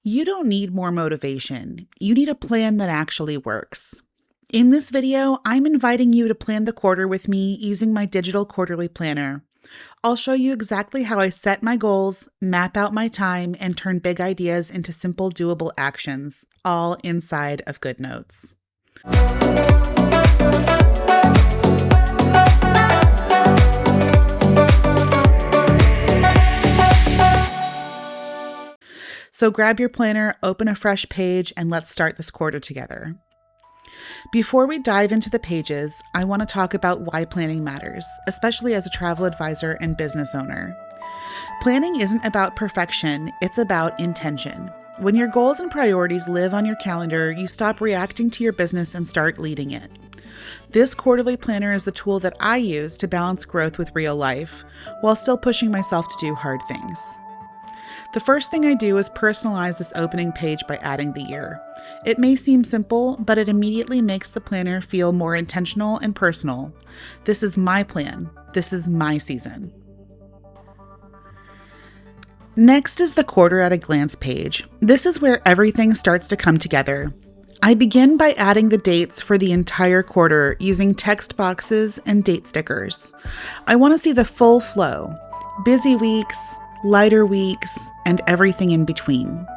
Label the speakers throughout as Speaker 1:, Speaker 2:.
Speaker 1: You don't need more motivation. You need a plan that actually works. In this video, I'm inviting you to plan the quarter with me using my digital quarterly planner. I'll show you exactly how I set my goals, map out my time, and turn big ideas into simple, doable actions, all inside of GoodNotes. So grab your planner, open a fresh page, and let's start this quarter together. Before we dive into the pages, I want to talk about why planning matters, especially as a travel advisor and business owner. Planning isn't about perfection, it's about intention. When your goals and priorities live on your calendar, you stop reacting to your business and start leading it. This quarterly planner is the tool that I use to balance growth with real life, while still pushing myself to do hard things. The first thing I do is personalize this opening page by adding the year. It may seem simple, but it immediately makes the planner feel more intentional and personal. This is my plan. This is my season. Next is the quarter at a glance page. This is where everything starts to come together. I begin by adding the dates for the entire quarter using text boxes and date stickers. I want to see the full flow: busy weeks, lighter weeks, and everything in between.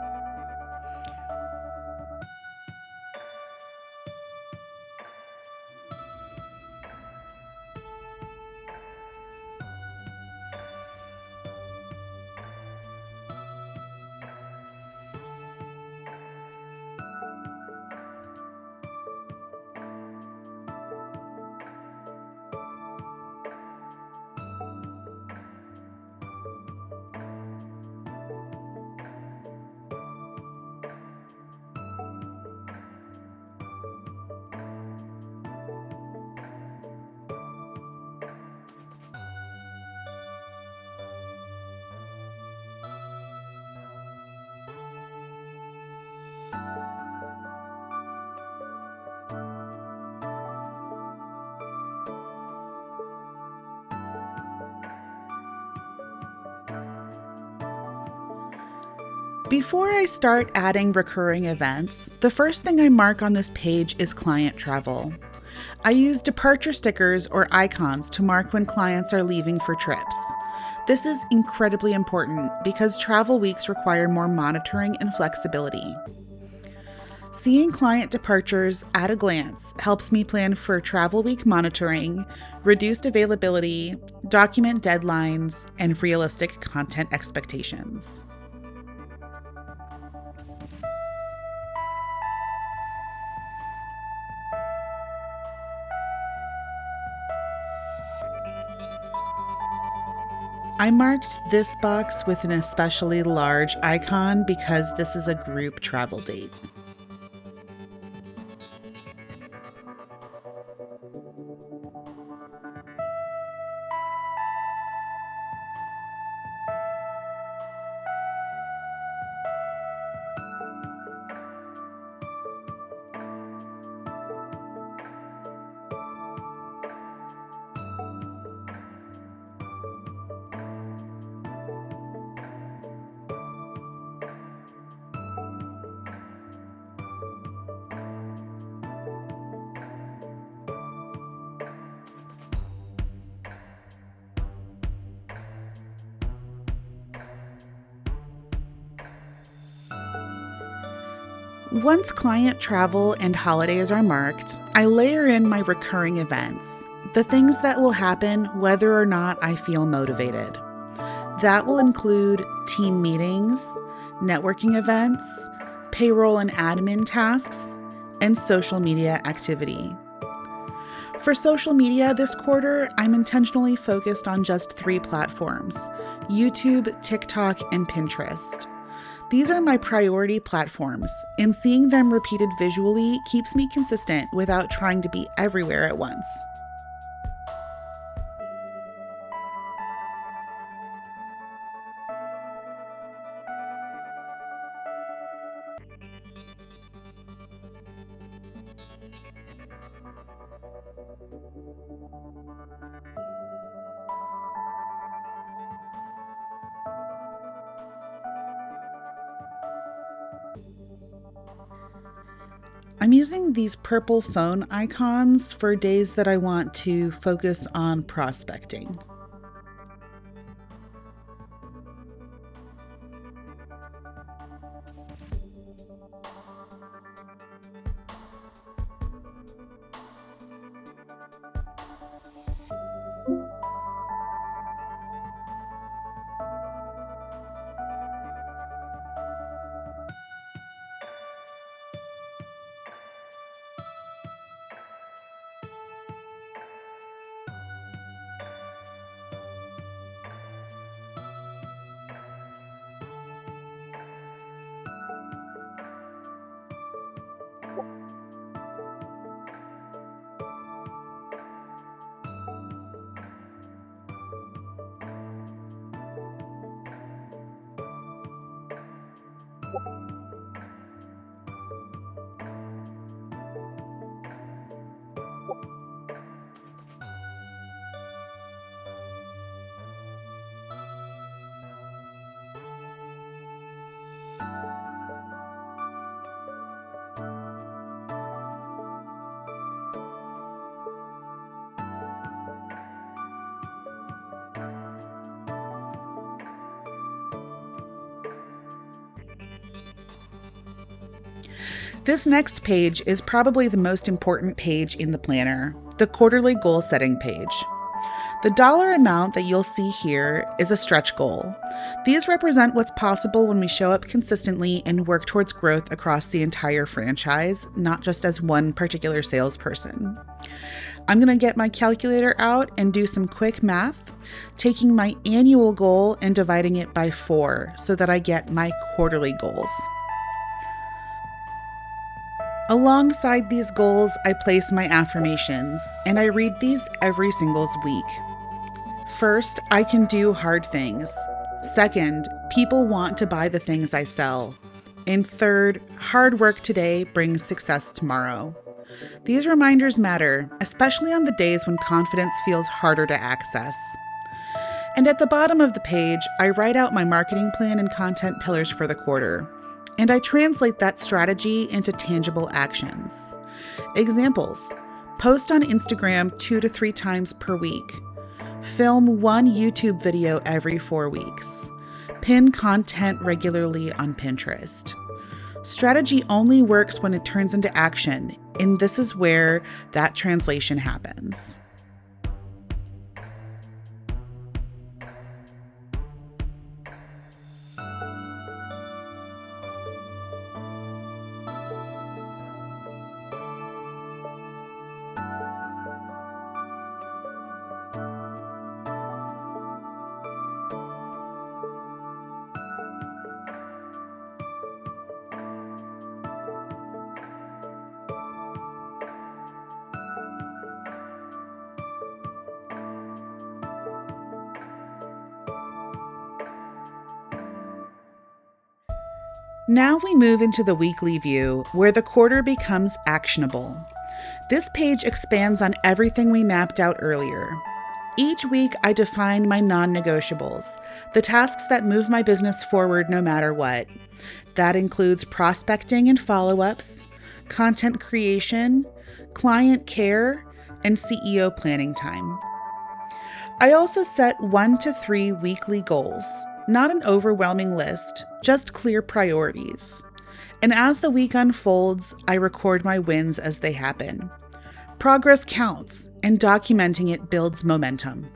Speaker 1: Before I start adding recurring events, the first thing I mark on this page is client travel. I use departure stickers or icons to mark when clients are leaving for trips. This is incredibly important because travel weeks require more monitoring and flexibility. Seeing client departures at a glance helps me plan for travel week monitoring, reduced availability, document deadlines, and realistic content expectations. I marked this box with an especially large icon because this is a group travel date. Once client travel and holidays are marked, I layer in my recurring events, the things that will happen whether or not I feel motivated. That will include team meetings, networking events, payroll and admin tasks, and social media activity. For social media this quarter, I'm intentionally focused on just 3 platforms: YouTube, TikTok, and Pinterest. These are my priority platforms, and seeing them repeated visually keeps me consistent without trying to be everywhere at once. I'm using these purple phone icons for days that I want to focus on prospecting. This next page is probably the most important page in the planner, the quarterly goal setting page. The dollar amount that you'll see here is a stretch goal. These represent what's possible when we show up consistently and work towards growth across the entire franchise, not just as one particular salesperson. I'm going to get my calculator out and do some quick math, taking my annual goal and dividing it by 4 so that I get my quarterly goals. Alongside these goals, I place my affirmations, and I read these every single week. First, I can do hard things. Second, people want to buy the things I sell. And third, hard work today brings success tomorrow. These reminders matter, especially on the days when confidence feels harder to access. And at the bottom of the page, I write out my marketing plan and content pillars for the quarter. And I translate that strategy into tangible actions. Examples: post on Instagram 2 to 3 times per week. Film 1 YouTube video every 4 weeks. Pin content regularly on Pinterest. Strategy only works when it turns into action, and this is where that translation happens. Now we move into the weekly view, where the quarter becomes actionable. This page expands on everything we mapped out earlier. Each week, I define my non-negotiables, the tasks that move my business forward no matter what. That includes prospecting and follow-ups, content creation, client care, and CEO planning time. I also set 1 to 3 weekly goals. Not an overwhelming list, just clear priorities. And as the week unfolds, I record my wins as they happen. Progress counts, and documenting it builds momentum.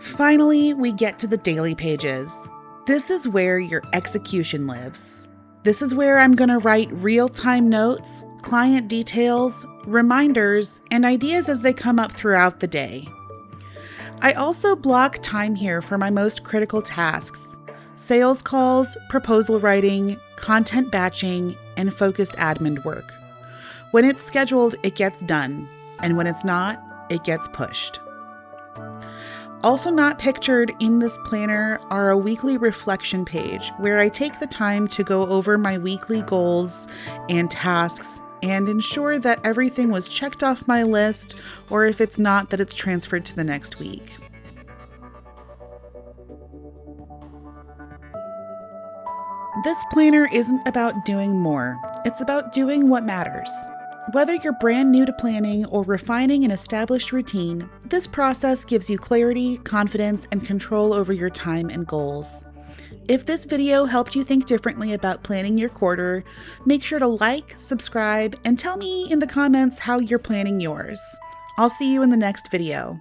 Speaker 1: Finally, we get to the daily pages. This is where your execution lives. This is where I'm going to write real-time notes, client details, reminders, and ideas as they come up throughout the day. I also block time here for my most critical tasks: sales calls, proposal writing, content batching, and focused admin work. When it's scheduled, it gets done, and when it's not, it gets pushed. Also not pictured in this planner are a weekly reflection page where I take the time to go over my weekly goals and tasks and ensure that everything was checked off my list, or if it's not, that it's transferred to the next week. This planner isn't about doing more. It's about doing what matters. Whether you're brand new to planning or refining an established routine, this process gives you clarity, confidence, and control over your time and goals. If this video helped you think differently about planning your quarter, make sure to like, subscribe, and tell me in the comments how you're planning yours. I'll see you in the next video.